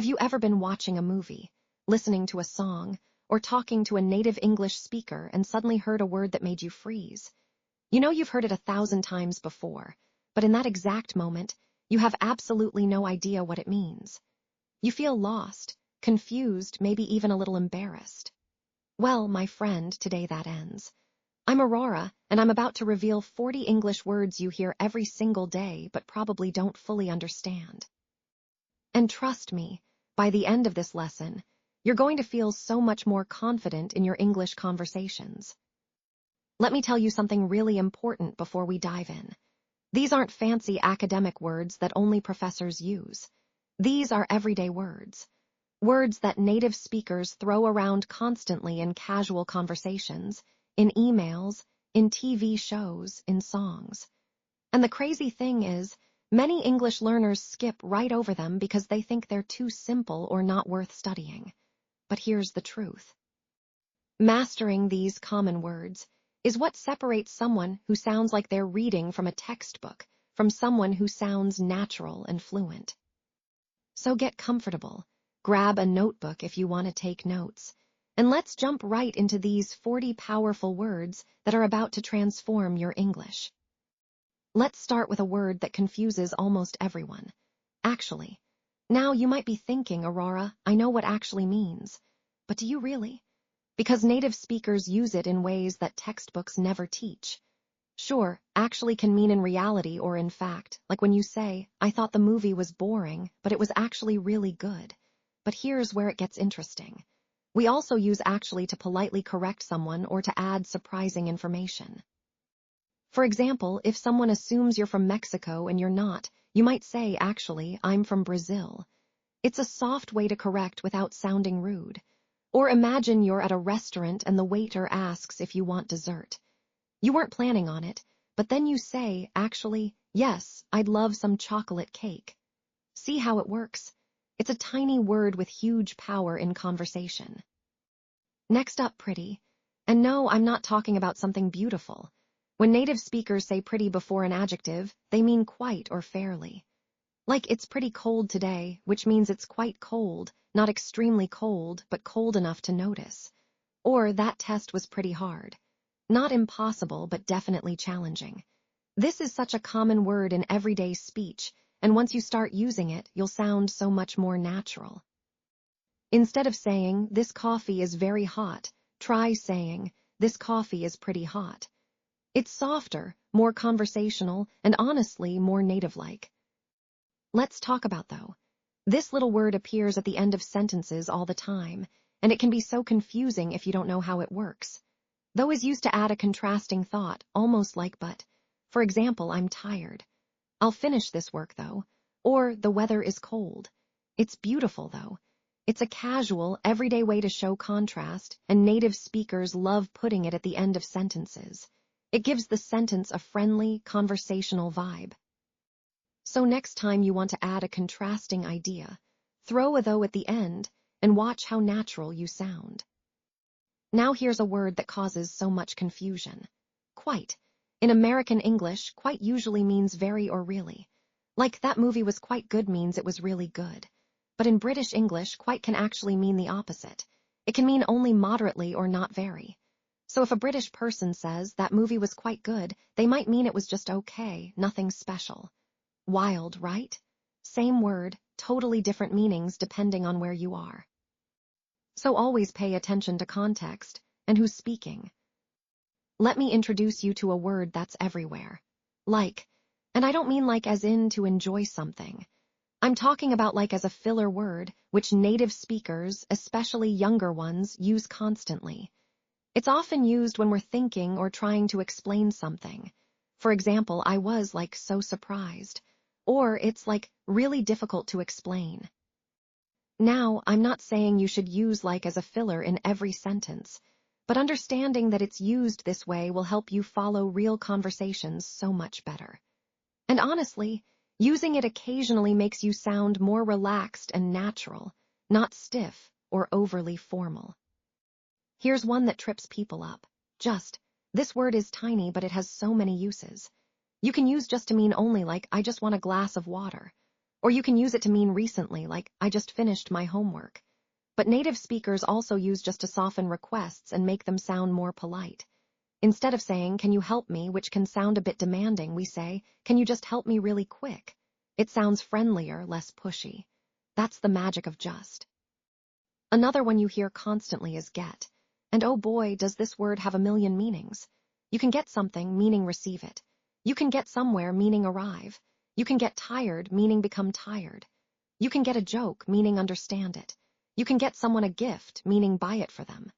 Have you ever been watching a movie, listening to a song, or talking to a native English speaker and suddenly heard a word that made you freeze? You know you've heard it 1,000 times before, but in that exact moment, you have absolutely no idea what it means. You feel lost, confused, maybe even a little embarrassed. Well, my friend, today that ends. I'm Aurora, and I'm about to reveal 40 English words you hear every single day but probably don't fully understand. And trust me, by the end of this lesson, you're going to feel so much more confident in your English conversations. Let me tell you something really important before we dive in. These aren't fancy academic words that only professors use. These are everyday words. Words that native speakers throw around constantly in casual conversations, in emails, in TV shows, in songs. And the crazy thing is, many English learners skip right over them because they think they're too simple or not worth studying. But here's the truth. Mastering these common words is what separates someone who sounds like they're reading from a textbook from someone who sounds natural and fluent. So get comfortable, grab a notebook if you want to take notes, and let's jump right into these 40 powerful words that are about to transform your English. Let's start with a word that confuses almost everyone. Actually. Now you might be thinking, Aurora, I know what actually means. But do you really? Because native speakers use it in ways that textbooks never teach. Sure, actually can mean in reality or in fact, like when you say, I thought the movie was boring, but it was actually really good. But here's where it gets interesting. We also use actually to politely correct someone or to add surprising information. For example, if someone assumes you're from Mexico and you're not, you might say, actually, I'm from Brazil. It's a soft way to correct without sounding rude. Or imagine you're at a restaurant and the waiter asks if you want dessert. You weren't planning on it, but then you say, actually, yes, I'd love some chocolate cake. See how it works? It's a tiny word with huge power in conversation. Next up, pretty. And no, I'm not talking about something beautiful. When native speakers say pretty before an adjective, they mean quite or fairly. Like it's pretty cold today, which means it's quite cold, not extremely cold, but cold enough to notice. Or that test was pretty hard. Not impossible, but definitely challenging. This is such a common word in everyday speech, and once you start using it, you'll sound so much more natural. Instead of saying, this coffee is very hot, try saying, this coffee is pretty hot. It's softer, more conversational, and honestly more native-like. Let's talk about, though. This little word appears at the end of sentences all the time, and it can be so confusing if you don't know how it works. Though is used to add a contrasting thought, almost like but. For example, I'm tired. I'll finish this work, though. Or the weather is cold. It's beautiful, though. It's a casual, everyday way to show contrast, and native speakers love putting it at the end of sentences. It gives the sentence a friendly, conversational vibe. So next time you want to add a contrasting idea, throw a though at the end and watch how natural you sound. Now here's a word that causes so much confusion. Quite. In American English, quite usually means very or really. Like that movie was quite good means it was really good. But in British English, quite can actually mean the opposite. It can mean only moderately or not very. So if a British person says that movie was quite good, they might mean it was just okay, nothing special. Wild, right? Same word, totally different meanings depending on where you are. So always pay attention to context and who's speaking. Let me introduce you to a word that's everywhere. Like. And I don't mean like as in to enjoy something. I'm talking about like as a filler word, which native speakers, especially younger ones, use constantly. It's often used when we're thinking or trying to explain something. For example, I was like so surprised. Or it's like really difficult to explain. Now, I'm not saying you should use like as a filler in every sentence, but understanding that it's used this way will help you follow real conversations so much better. And honestly, using it occasionally makes you sound more relaxed and natural, not stiff or overly formal. Here's one that trips people up. Just. This word is tiny, but it has so many uses. You can use just to mean only like, I just want a glass of water. Or you can use it to mean recently, like, I just finished my homework. But native speakers also use just to soften requests and make them sound more polite. Instead of saying, can you help me, which can sound a bit demanding, we say, can you just help me really quick? It sounds friendlier, less pushy. That's the magic of just. Another one you hear constantly is get. And oh boy, does this word have a million meanings. You can get something, meaning receive it. You can get somewhere, meaning arrive. You can get tired, meaning become tired. You can get a joke, meaning understand it. You can get someone a gift, meaning buy it for them.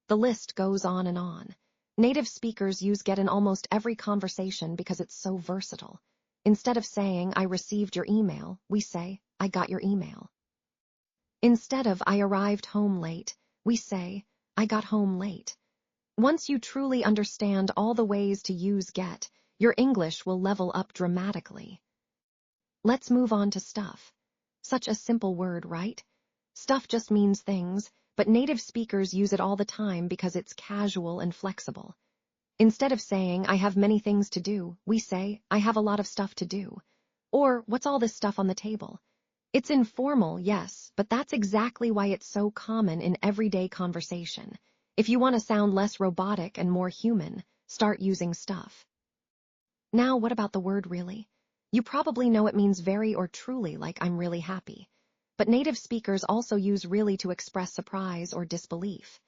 The list goes on and on. Native speakers use get in almost every conversation because it's so versatile. Instead of saying, I received your email, we say, I got your email. Instead of I arrived home late, we say, I got home late. Once you truly understand all the ways to use get, your English will level up dramatically. Let's move on to stuff. Such a simple word, right? Stuff just means things, but native speakers use it all the time because it's casual and flexible. Instead of saying, I have many things to do, we say, I have a lot of stuff to do. Or, what's all this stuff on the table? It's informal, yes, but that's exactly why it's so common in everyday conversation. If you want to sound less robotic and more human, start using stuff. Now, what about the word really? You probably know it means very or truly, like I'm really happy. But native speakers also use really to express surprise or disbelief.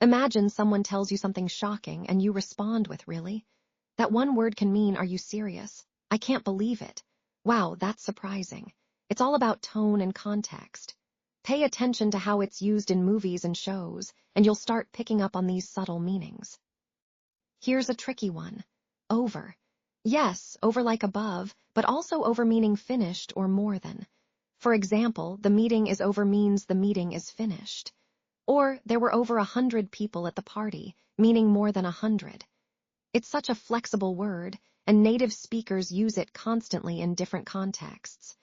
Imagine someone tells you something shocking and you respond with really. That one word can mean, are you serious? I can't believe it. Wow, that's surprising. It's all about tone and context. Pay attention to how it's used in movies and shows, and you'll start picking up on these subtle meanings. Here's a tricky one. Over. Yes, over like above, but also over meaning finished or more than. For example, the meeting is over means the meeting is finished. Or, there were over 100 people at the party, meaning more than 100. It's such a flexible word, and native speakers use it constantly in different contexts.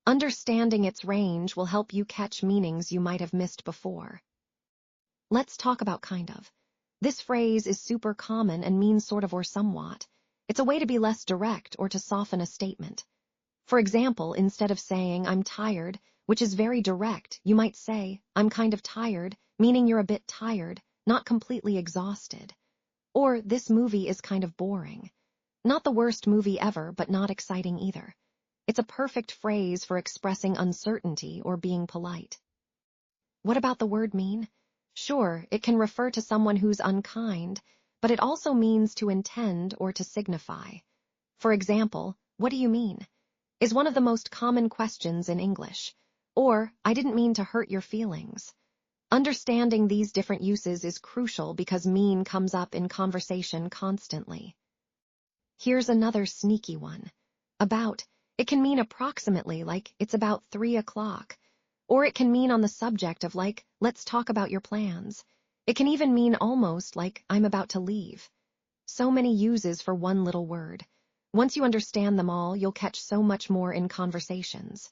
Understanding its range will help you catch meanings you might have missed before. Let's talk about kind of. This phrase is super common and means sort of or somewhat. It's a way to be less direct or to soften a statement. For example, instead of saying, I'm tired, which is very direct, you might say, I'm kind of tired, meaning you're a bit tired, not completely exhausted. Or, this movie is kind of boring. Not the worst movie ever, but not exciting either. It's a perfect phrase for expressing uncertainty or being polite. What about the word mean? Sure, it can refer to someone who's unkind, but it also means to intend or to signify. For example, what do you mean? Is one of the most common questions in English. Or, I didn't mean to hurt your feelings. Understanding these different uses is crucial because mean comes up in conversation constantly. Here's another sneaky one. About. It can mean approximately, like, it's about 3 o'clock. Or it can mean on the subject of, like, let's talk about your plans. It can even mean almost, like, I'm about to leave. So many uses for one little word. Once you understand them all, you'll catch so much more in conversations.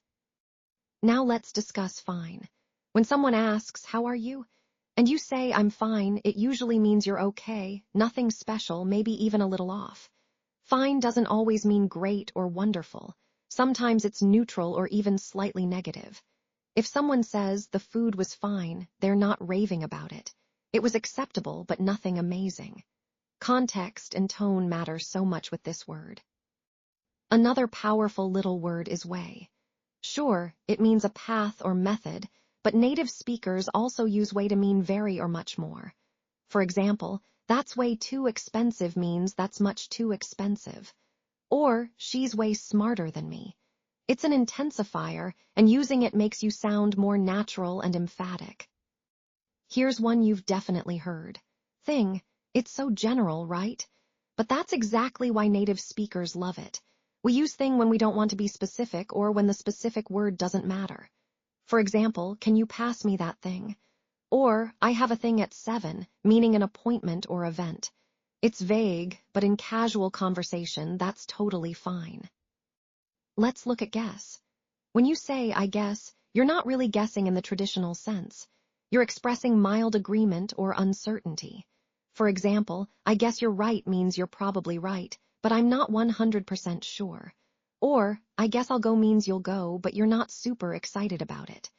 Now let's discuss fine. When someone asks, how are you? And you say, I'm fine, it usually means you're okay, nothing special, maybe even a little off. Fine doesn't always mean great or wonderful. Sometimes it's neutral or even slightly negative. If someone says the food was fine, they're not raving about it. It was acceptable, but nothing amazing. Context and tone matter so much with this word. Another powerful little word is way. Sure, it means a path or method, but native speakers also use way to mean very or much more. For example, that's way too expensive means that's much too expensive. Or, she's way smarter than me. It's an intensifier, and using it makes you sound more natural and emphatic. Here's one you've definitely heard. Thing. It's so general, right? But that's exactly why native speakers love it. We use thing when we don't want to be specific or when the specific word doesn't matter. For example, can you pass me that thing? Or, I have a thing at 7, meaning an appointment or event. It's vague, but in casual conversation, that's totally fine. Let's look at guess. When you say, I guess, you're not really guessing in the traditional sense. You're expressing mild agreement or uncertainty. For example, I guess you're right means you're probably right, but I'm not 100% sure. Or, I guess I'll go means you'll go, but you're not super excited about it.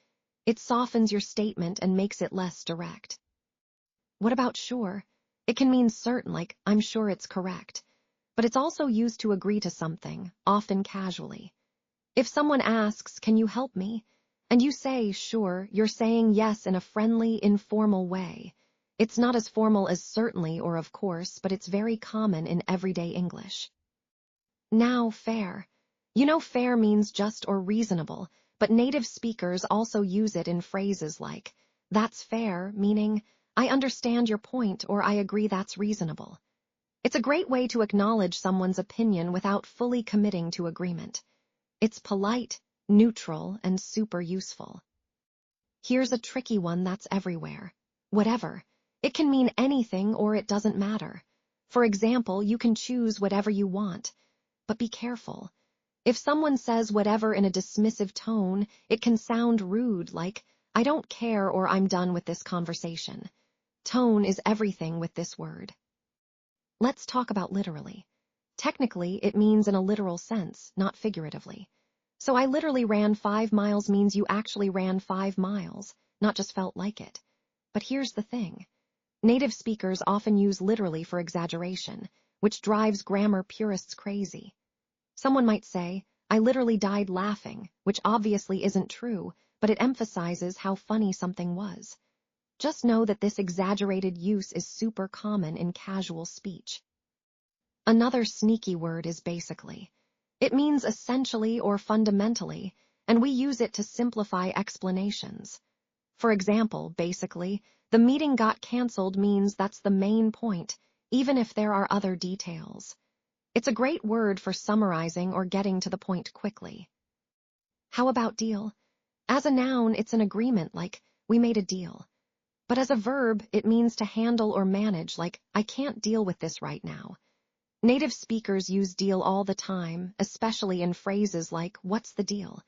It softens your statement and makes it less direct. What about sure? It can mean certain, like, I'm sure it's correct. But it's also used to agree to something, often casually. If someone asks, can you help me? And you say, sure, you're saying yes in a friendly, informal way. It's not as formal as certainly or of course, but it's very common in everyday English. Now, fair. You know, fair means just or reasonable, but native speakers also use it in phrases like, that's fair, meaning, I understand your point or I agree that's reasonable. It's a great way to acknowledge someone's opinion without fully committing to agreement. It's polite, neutral, and super useful. Here's a tricky one that's everywhere. Whatever. It can mean anything or it doesn't matter. For example, you can choose whatever you want. But be careful. If someone says whatever in a dismissive tone, it can sound rude, like, I don't care or I'm done with this conversation. Tone is everything with this word. Let's talk about literally. Technically, it means in a literal sense, not figuratively. So I literally ran 5 miles means you actually ran 5 miles, not just felt like it. But here's the thing. Native speakers often use literally for exaggeration, which drives grammar purists crazy. Someone might say, I literally died laughing, which obviously isn't true, but it emphasizes how funny something was. Just know that this exaggerated use is super common in casual speech. Another sneaky word is basically. It means essentially or fundamentally, and we use it to simplify explanations. For example, basically, the meeting got canceled means that's the main point, even if there are other details. It's a great word for summarizing or getting to the point quickly. How about deal? As a noun, it's an agreement like, we made a deal. But as a verb, it means to handle or manage, like, I can't deal with this right now. Native speakers use deal all the time, especially in phrases like, what's the deal?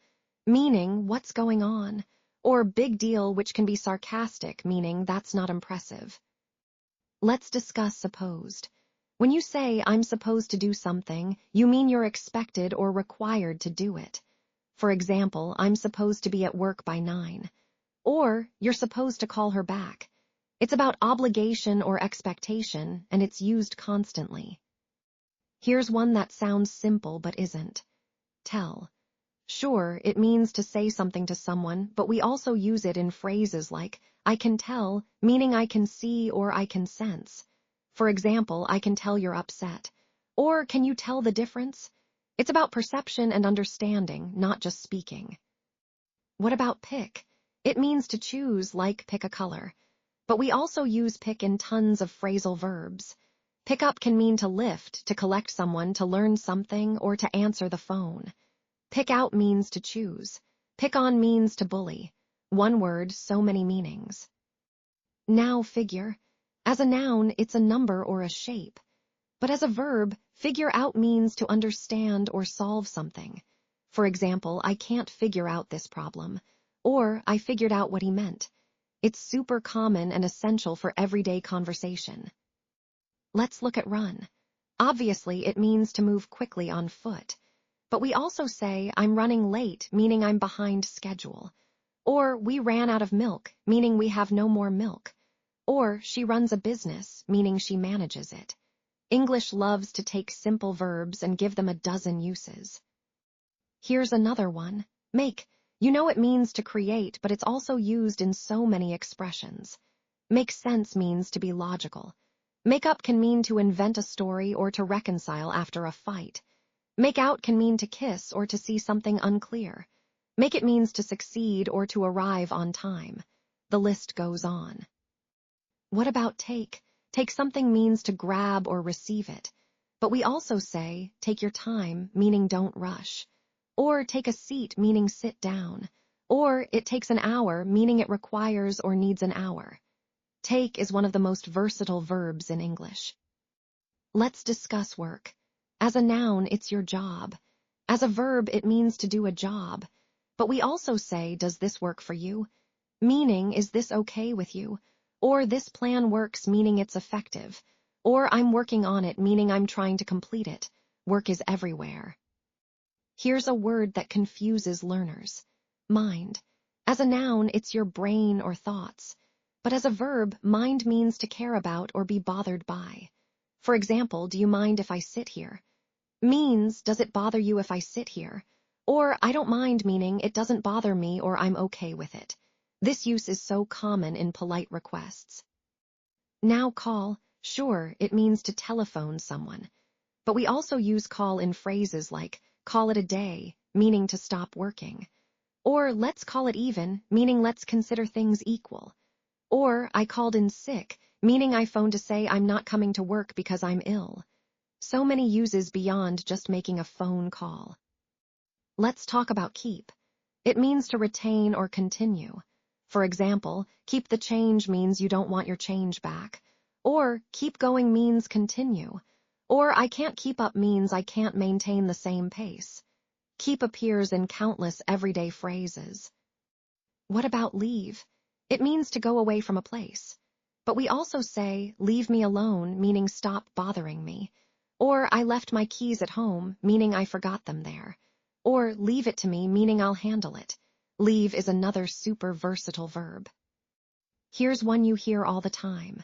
Meaning, what's going on? Or big deal, which can be sarcastic, meaning that's not impressive. Let's discuss supposed. When you say, I'm supposed to do something, you mean you're expected or required to do it. For example, I'm supposed to be at work by 9. Or, you're supposed to call her back. It's about obligation or expectation, and it's used constantly. Here's one that sounds simple but isn't. Tell. Sure, it means to say something to someone, but we also use it in phrases like, I can tell, meaning I can see or I can sense. For example, I can tell you're upset. Or, can you tell the difference? It's about perception and understanding, not just speaking. What about pick? It means to choose, like pick a color. But we also use pick in tons of phrasal verbs. Pick up can mean to lift, to collect someone, to learn something, or to answer the phone. Pick out means to choose. Pick on means to bully. One word, so many meanings. Now figure. As a noun, it's a number or a shape. But as a verb, figure out means to understand or solve something. For example, I can't figure out this problem. Or, I figured out what he meant. It's super common and essential for everyday conversation. Let's look at run. Obviously, it means to move quickly on foot. But we also say, I'm running late, meaning I'm behind schedule. Or, we ran out of milk, meaning we have no more milk. Or, she runs a business, meaning she manages it. English loves to take simple verbs and give them a dozen uses. Here's another one. Make. You know it means to create, but it's also used in so many expressions. Make sense means to be logical. Make up can mean to invent a story or to reconcile after a fight. Make out can mean to kiss or to see something unclear. Make it means to succeed or to arrive on time. The list goes on. What about take? Take something means to grab or receive it. But we also say, take your time, meaning don't rush. Or take a seat, meaning sit down. Or it takes an hour, meaning it requires or needs an hour. Take is one of the most versatile verbs in English. Let's discuss work. As a noun, it's your job. As a verb, it means to do a job. But we also say, does this work for you? Meaning, is this okay with you? Or this plan works, meaning it's effective. Or I'm working on it, meaning I'm trying to complete it. Work is everywhere. Here's a word that confuses learners. Mind. As a noun, it's your brain or thoughts. But as a verb, mind means to care about or be bothered by. For example, do you mind if I sit here? Means, does it bother you if I sit here? Or I don't mind, meaning it doesn't bother me or I'm okay with it. This use is so common in polite requests. Now call, sure, it means to telephone someone. But we also use call in phrases like, call it a day, meaning to stop working. Or let's call it even, meaning let's consider things equal. Or I called in sick, meaning I phoned to say I'm not coming to work because I'm ill. So many uses beyond just making a phone call. Let's talk about keep. It means to retain or continue. For example, keep the change means you don't want your change back. Or keep going means continue. Or I can't keep up means I can't maintain the same pace. Keep appears in countless everyday phrases. What about leave? It means to go away from a place. But we also say, leave me alone, meaning stop bothering me. Or I left my keys at home, meaning I forgot them there. Or leave it to me, meaning I'll handle it. Leave is another super versatile verb. Here's one you hear all the time.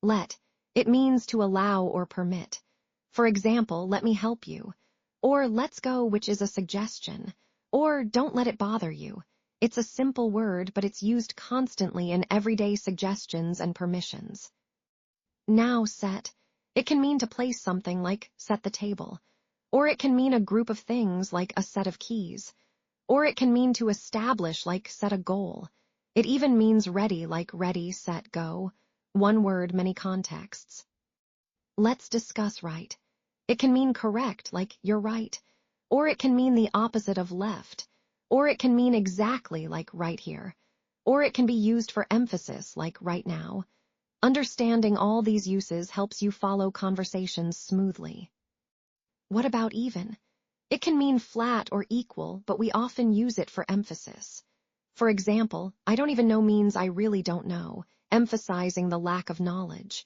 Let. It means to allow or permit. For example, let me help you. Or let's go, which is a suggestion. Or don't let it bother you. It's a simple word, but it's used constantly in everyday suggestions and permissions. Now set. It can mean to place something like set the table. Or it can mean a group of things like a set of keys. Or it can mean to establish like set a goal. It even means ready like ready, set, go. One word, many contexts. Let's discuss right. It can mean correct like you're right. Or it can mean the opposite of left. Or it can mean exactly like right here. Or it can be used for emphasis like right now. Understanding all these uses helps you follow conversations smoothly. What about even? It can mean flat or equal, but we often use it for emphasis. For example, I don't even know means I really don't know, emphasizing the lack of knowledge.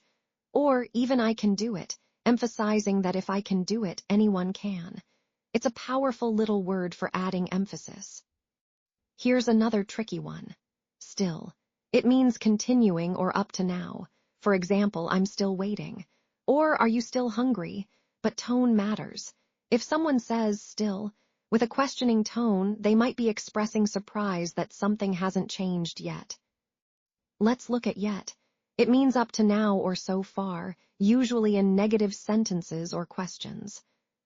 Or even I can do it, emphasizing that if I can do it, anyone can. It's a powerful little word for adding emphasis. Here's another tricky one. Still. It means continuing or up to now. For example, I'm still waiting. Or are you still hungry? But tone matters. If someone says still, with a questioning tone, they might be expressing surprise that something hasn't changed yet. Let's look at yet. It means up to now or so far, usually in negative sentences or questions.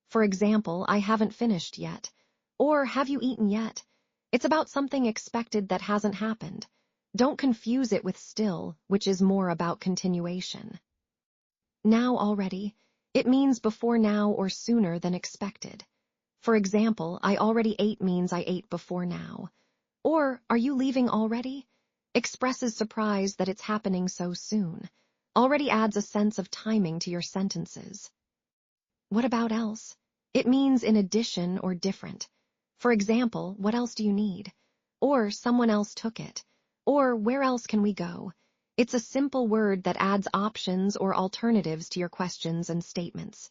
For example, I haven't finished yet. Or have you eaten yet? It's about something expected that hasn't happened. Don't confuse it with still, which is more about continuation. Now already. It means before now or sooner than expected. For example, I already ate means I ate before now. Or, are you leaving already? Expresses surprise that it's happening so soon. Already adds a sense of timing to your sentences. What about else? It means in addition or different. For example, what else do you need? Or someone else took it. Or where else can we go? It's a simple word that adds options or alternatives to your questions and statements.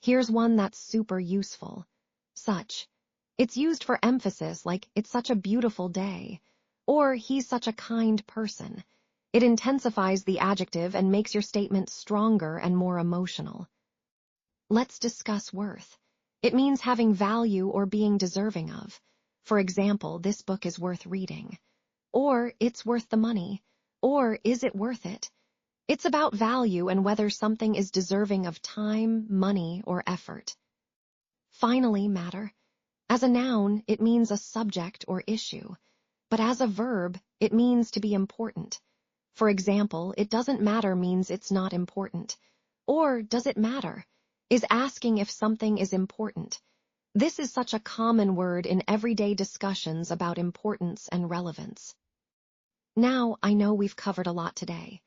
Here's one that's super useful. Such. It's used for emphasis like it's such a beautiful day. Or he's such a kind person. It intensifies the adjective and makes your statement stronger and more emotional. Let's discuss worth. It means having value or being deserving of. For example, this book is worth reading. Or it's worth the money. Or is it worth it? It's about value and whether something is deserving of time, money, or effort. Finally, matter. As a noun, it means a subject or issue. But as a verb, it means to be important. For example, it doesn't matter means it's not important. Or does it matter? Is asking if something is important. This is such a common word in everyday discussions about importance and relevance. Now, I know we've covered a lot today.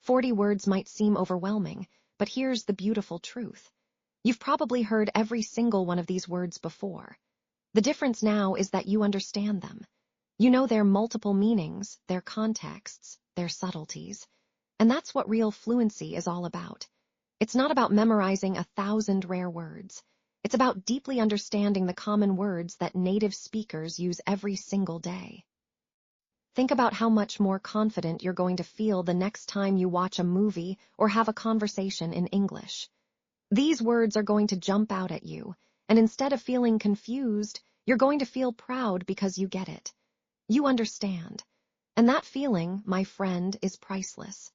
40 words might seem overwhelming, but here's the beautiful truth. You've probably heard every single one of these words before. The difference now is that you understand them. You know their multiple meanings, their contexts, their subtleties. And that's what real fluency is all about. It's not about memorizing 1,000 rare words. It's about deeply understanding the common words that native speakers use every single day. Think about how much more confident you're going to feel the next time you watch a movie or have a conversation in English. These words are going to jump out at you, and instead of feeling confused, you're going to feel proud because you get it. You understand. And that feeling, my friend, is priceless.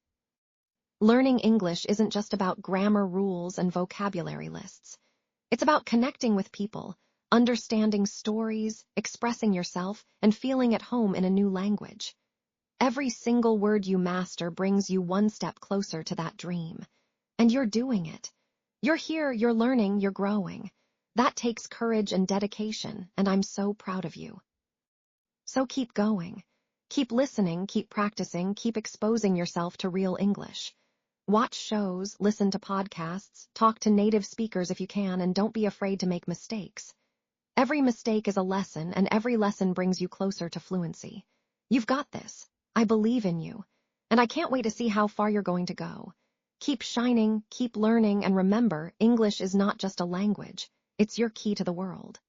Learning English isn't just about grammar rules and vocabulary lists. It's about connecting with people, understanding stories, expressing yourself, and feeling at home in a new language. Every single word you master brings you one step closer to that dream. And you're doing it. You're here, you're learning, you're growing. That takes courage and dedication, and I'm so proud of you. So keep going. Keep listening, keep practicing, keep exposing yourself to real English. Watch shows, listen to podcasts, talk to native speakers if you can, and don't be afraid to make mistakes. Every mistake is a lesson, and every lesson brings you closer to fluency. You've got this. I believe in you. And I can't wait to see how far you're going to go. Keep shining, keep learning, and remember, English is not just a language. It's your key to the world.